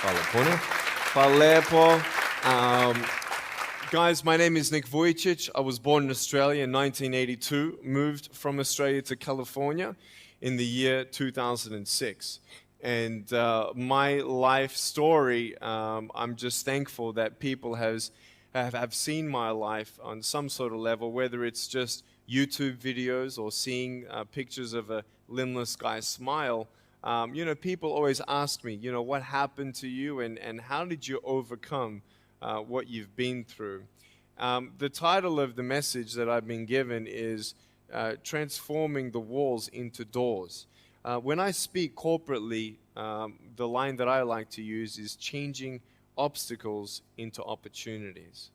Hvala puno. Hvala lepo. Guys, my name is Nick Vujicic. I was born in Australia in 1982, moved from Australia to California in the year 2006. And my life story, I'm just thankful that people have seen my life on some sort of level, whether it's just YouTube videos or seeing pictures of a limbless guy smile. People always ask me, what happened to you and how did you overcome what you've been through? The title of the message that I've been given is Transforming the Walls into Doors. When I speak corporately, the line that I like to use is changing obstacles into opportunities.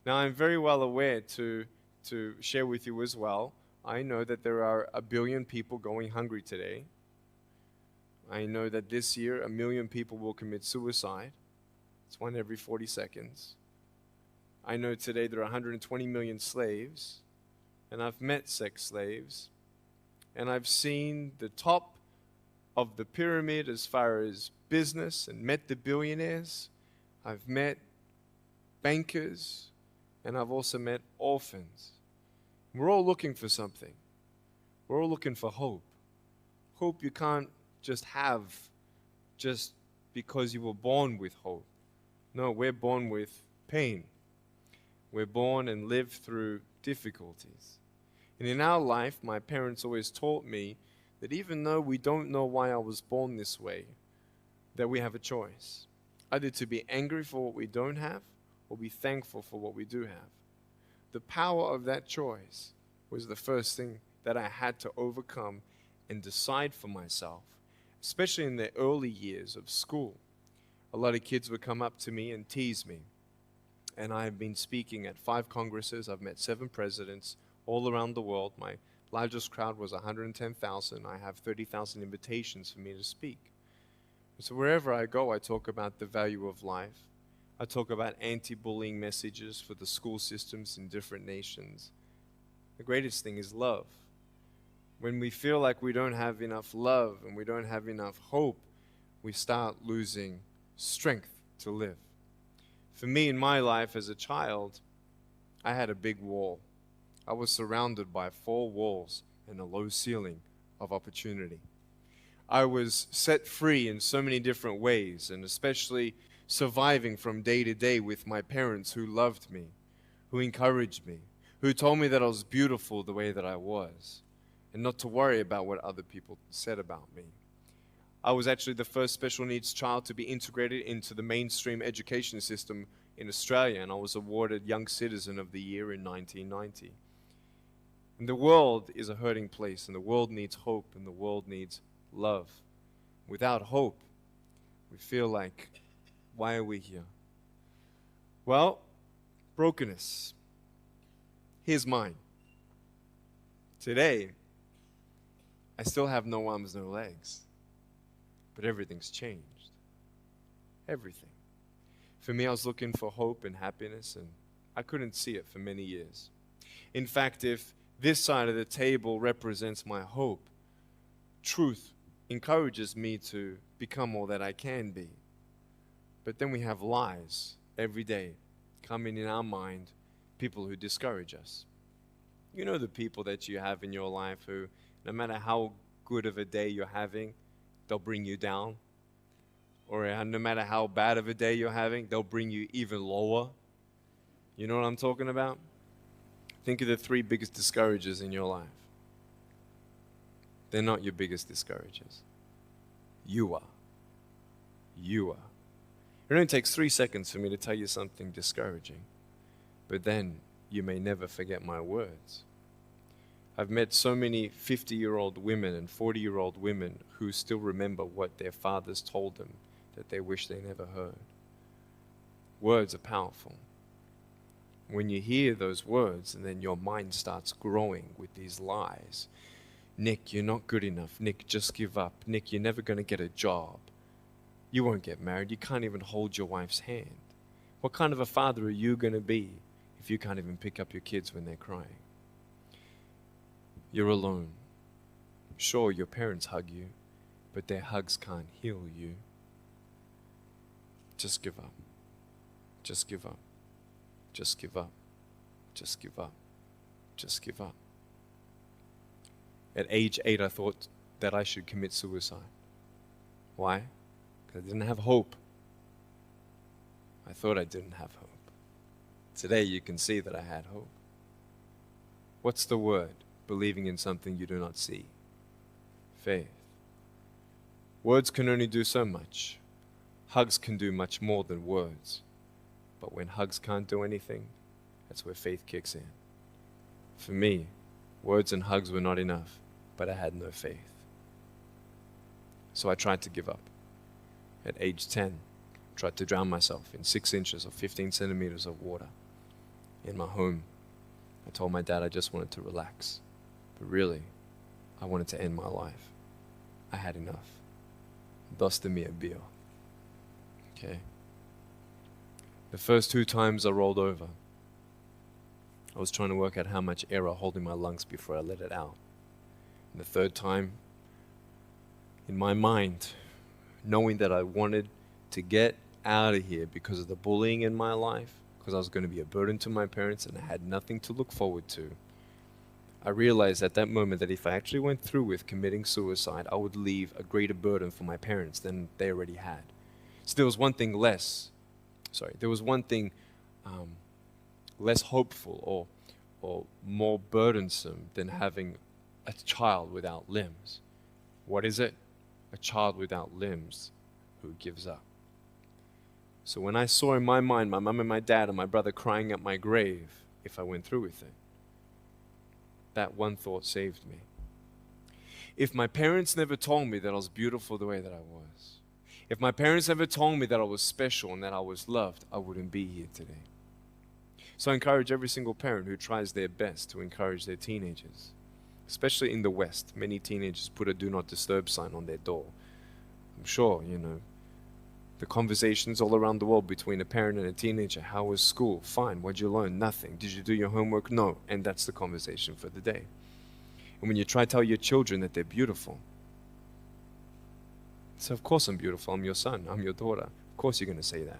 Now, I'm very well aware to share with you as well, I know that there are 1 billion people going hungry today. I know that this year 1 million people will commit suicide. It's 1 every 40 seconds. I know today there are 120 million slaves, and I've met sex slaves, and I've seen the top of the pyramid as far as business and met the billionaires. I've met bankers, and I've also met orphans. We're all looking for something. We're all looking for hope. Hope you can't just have just because you were born with hope. No, we're born with pain. We're born and live through difficulties. And in our life, my parents always taught me that even though we don't know why I was born this way, that we have a choice. Either to be angry for what we don't have or be thankful for what we do have. The power of that choice was the first thing that I had to overcome and decide for myself, especially in the early years of school. A lot of kids would come up to me and tease me. And I've been speaking at 5 congresses. I've met 7 presidents all around the world. My largest crowd was 110,000. I have 30,000 invitations for me to speak. So wherever I go, I talk about the value of life. I talk about anti-bullying messages for the school systems in different nations. The greatest thing is love. When we feel like we don't have enough love and we don't have enough hope, we start losing strength to live. For me, in my life as a child, I had a big wall. I was surrounded by 4 walls and a low ceiling of opportunity. I was set free in so many different ways, and especially surviving from day to day with my parents who loved me, who encouraged me, who told me that I was beautiful the way that I was, and not to worry about what other people said about me. I was actually the first special needs child to be integrated into the mainstream education system in Australia, and I was awarded Young Citizen of the Year in 1990. And the world is a hurting place, and the world needs hope, and the world needs love. Without hope, we feel like, why are we here? Well, brokenness. Here's mine. Today, I still have no arms, no legs. But everything's changed. Everything. For me, I was looking for hope and happiness, and I couldn't see it for many years. In fact, if this side of the table represents my hope, truth encourages me to become all that I can be. But then we have lies every day coming in our mind, people who discourage us. You know the people that you have in your life who, no matter how good of a day you're having, they'll bring you down. Or no matter how bad of a day you're having, they'll bring you even lower. You know what I'm talking about? Think of the 3 biggest discouragers in your life. They're not your biggest discouragers. You are. You are. It only takes 3 seconds for me to tell you something discouraging. But then you may never forget my words. I've met so many 50-year-old women and 40-year-old women who still remember what their fathers told them that they wish they never heard. Words are powerful. When you hear those words and then your mind starts growing with these lies. Nick, you're not good enough. Nick, just give up. Nick, you're never going to get a job. You won't get married. You can't even hold your wife's hand. What kind of a father are you going to be if you can't even pick up your kids when they're crying? You're alone. Sure, your parents hug you, but their hugs can't heal you. Just give up. Just give up. Just give up. Just give up. Just give up. At age 8, I thought that I should commit suicide. Why? Because I didn't have hope. I thought I didn't have hope. Today you can see that I had hope. What's the word? Believing in something you do not see. Faith. Words can only do so much. Hugs can do much more than words. But when hugs can't do anything, that's where faith kicks in. For me, words and hugs were not enough, but I had no faith. So I tried to give up. At age 10, tried to drown myself in 6 inches or 15 centimeters of water. In my home, I told my dad I just wanted to relax. But really, I wanted to end my life. I had enough. Dosta mi bio. Okay. The first 2 times I rolled over, I was trying to work out how much air I hold in my lungs before I let it out. And the 3rd time, in my mind, knowing that I wanted to get out of here because of the bullying in my life, because I was going to be a burden to my parents and I had nothing to look forward to, I realized at that moment that if I actually went through with committing suicide, I would leave a greater burden for my parents than they already had. So there was one thing less hopeful or more burdensome than having a child without limbs. What is it? A child without limbs who gives up. So when I saw in my mind my mom and my dad and my brother crying at my grave if I went through with it, that one thought saved me. If my parents never told me that I was beautiful the way that I was, if my parents never told me that I was special and that I was loved, I wouldn't be here today. So I encourage every single parent who tries their best to encourage their teenagers, especially in the West. Many teenagers put a do not disturb sign on their door. I'm sure, the conversations all around the world between a parent and a teenager. How was school? Fine. What'd you learn? Nothing. Did you do your homework? No. And that's the conversation for the day. And when you try to tell your children that they're beautiful, so of course I'm beautiful. I'm your son. I'm your daughter. Of course you're going to say that.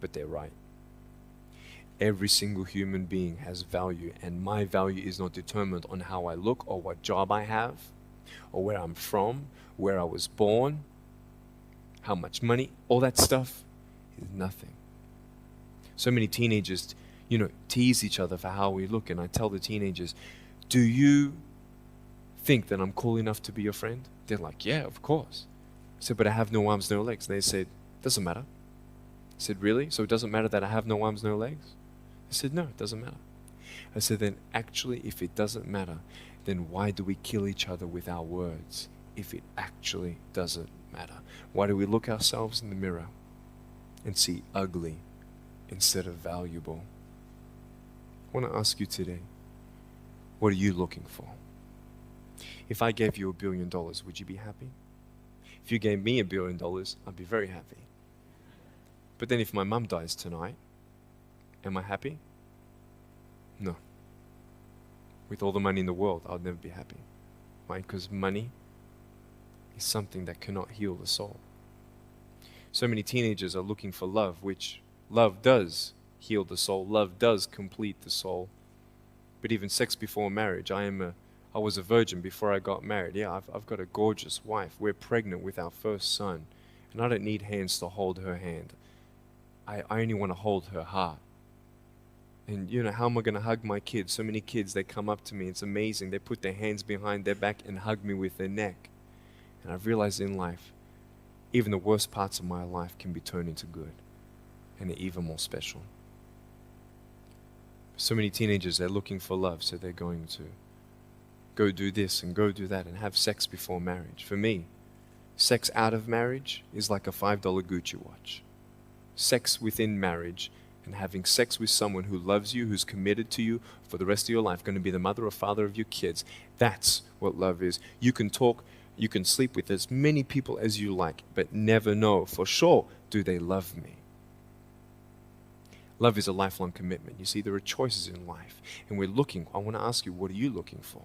But they're right. Every single human being has value, and my value is not determined on how I look or what job I have or where I'm from, where I was born, how much money. All that stuff is nothing. So many teenagers, tease each other for how we look, and I tell the teenagers, do you think that I'm cool enough to be your friend? They're like, yeah, of course. I said, but I have no arms, no legs. They said, doesn't matter. I said, really? So it doesn't matter that I have no arms, no legs? I said, no, it doesn't matter. I said, then actually, if it doesn't matter, then why do we kill each other with our words if it actually doesn't matter? Why do we look ourselves in the mirror and see ugly instead of valuable? I want to ask you today, what are you looking for? If I gave you $1 billion, would you be happy? If you gave me $1 billion, I'd be very happy. But then if my mum dies tonight, am I happy? No. With all the money in the world, I'll never be happy. Why? Because money is something that cannot heal the soul. So many teenagers are looking for love, which love does heal the soul. Love does complete the soul. But even sex before marriage, I was a virgin before I got married. Yeah, I've got a gorgeous wife. We're pregnant with our first son. And I don't need hands to hold her hand. I only want to hold her heart. And how am I going to hug my kids? So many kids, they come up to me. It's amazing. They put their hands behind their back and hug me with their neck. And I've realized in life, even the worst parts of my life can be turned into good. And they're even more special. So many teenagers, they're looking for love. So they're going to go do this and go do that and have sex before marriage. For me, sex out of marriage is like a $5 Gucci watch. Sex within marriage and having sex with someone who loves you, who's committed to you for the rest of your life, going to be the mother or father of your kids. That's what love is. You can talk, you can sleep with as many people as you like, but never know for sure, do they love me? Love is a lifelong commitment. You see, there are choices in life, and we're looking. I want to ask you, what are you looking for?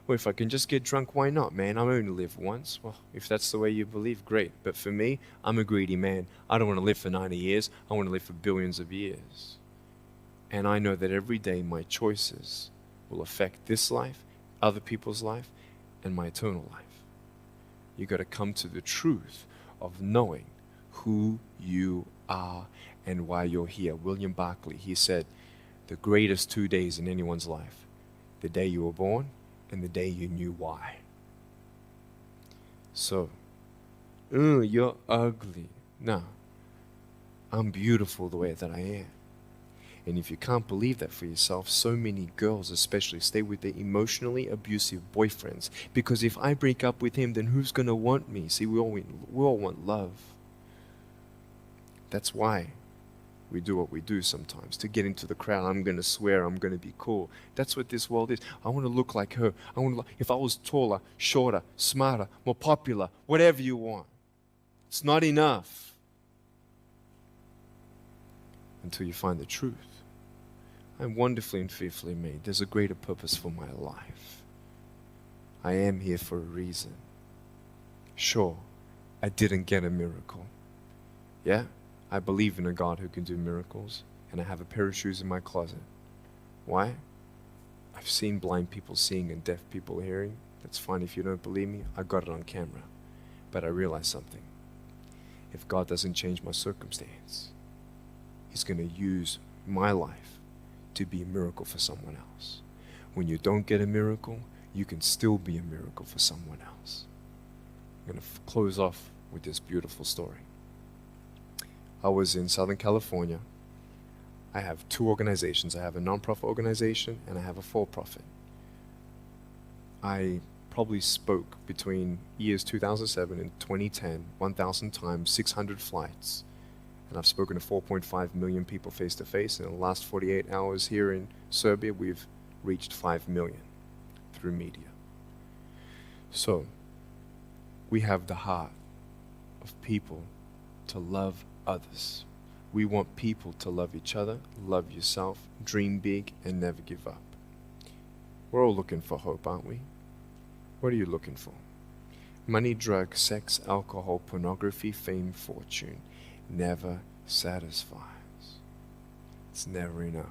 Well, if I can just get drunk, why not, man? I only live once. Well, if that's the way you believe, great. But for me, I'm a greedy man. I don't want to live for 90 years. I want to live for billions of years. And I know that every day my choices will affect this life, other people's life, and my eternal life. You got to come to the truth of knowing who you are and why you're here. William Barclay, he said, the greatest 2 days in anyone's life, the day you were born and the day you knew why. So, you're ugly. No, I'm beautiful the way that I am. And if you can't believe that for yourself, so many girls especially stay with their emotionally abusive boyfriends. Because if I break up with him, then who's going to want me? See, we all want love. That's why we do what we do sometimes. To get into the crowd, I'm going to swear, I'm going to be cool. That's what this world is. I want to look like her. If I was taller, shorter, smarter, more popular, whatever you want. It's not enough until you find the truth. I'm wonderfully and fearfully made. There's a greater purpose for my life. I am here for a reason. Sure, I didn't get a miracle. Yeah, I believe in a God who can do miracles, and I have a pair of shoes in my closet. Why? I've seen blind people seeing and deaf people hearing. That's fine if you don't believe me. I got it on camera. But I realized something. If God doesn't change my circumstance, He's going to use my life to be a miracle for someone else. When you don't get a miracle, you can still be a miracle for someone else. I'm going to close off with this beautiful story. I was in Southern California. I have two organizations. I have a non-profit organization and I have a for-profit. I probably spoke between years 2007 and 2010, 1,000 times, 600 flights. And I've spoken to 4.5 million people face to face. In the last 48 hours here in Serbia, we've reached 5 million through media. So, we have the heart of people to love others. We want people to love each other, love yourself, dream big, and never give up. We're all looking for hope, aren't we? What are you looking for? Money, drugs, sex, alcohol, pornography, fame, fortune never satisfies. It's never enough.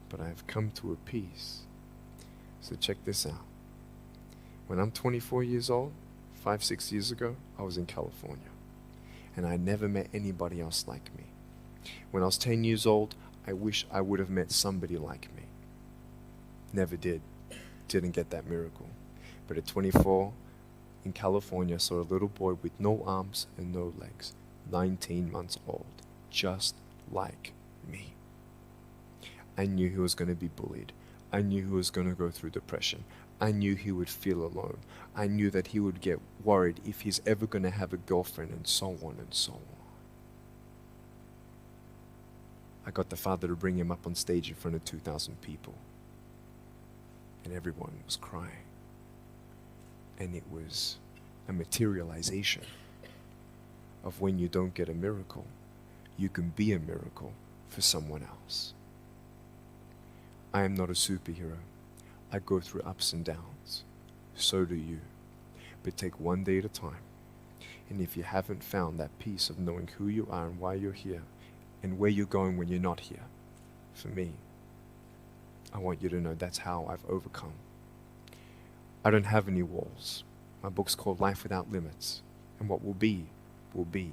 But I've come to a peace. So check this out. When I'm 24 years old, 5-6 years ago, I was in California. And I never met anybody else like me. When I was 10 years old, I wish I would have met somebody like me. Never did. Didn't get that miracle. But at 24, in California, I saw a little boy with no arms and no legs, 19 months old, just like me. I knew he was going to be bullied. I knew he was going to go through depression. I knew he would feel alone. I knew that he would get worried if he's ever going to have a girlfriend, and so on and so on. I got the father to bring him up on stage in front of 2,000 people. And everyone was crying. And it was a materialization of when you don't get a miracle, you can be a miracle for someone else. I am not a superhero. I go through ups and downs. So do you. But take one day at a time. And if you haven't found that peace of knowing who you are and why you're here, and where you're going when you're not here, for me, I want you to know that's how I've overcome. I don't have any walls. My book's called Life Without Limits. And what will be, will be.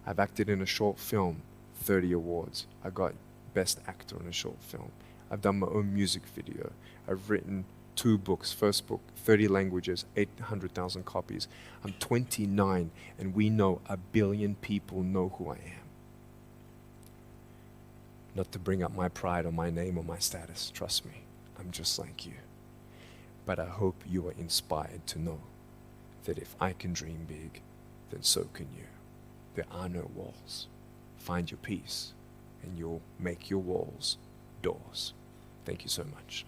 I've acted in a short film, 30 awards. I got Best Actor in a Short Film. I've done my own music video. I've written 2 books. First book, 30 languages, 800,000 copies. I'm 29, and we know 1 billion people know who I am. Not to bring up my pride or my name or my status. Trust me, I'm just like you. But I hope you are inspired to know that if I can dream big, then so can you. There are no walls. Find your peace, and you'll make your walls doors. Thank you so much.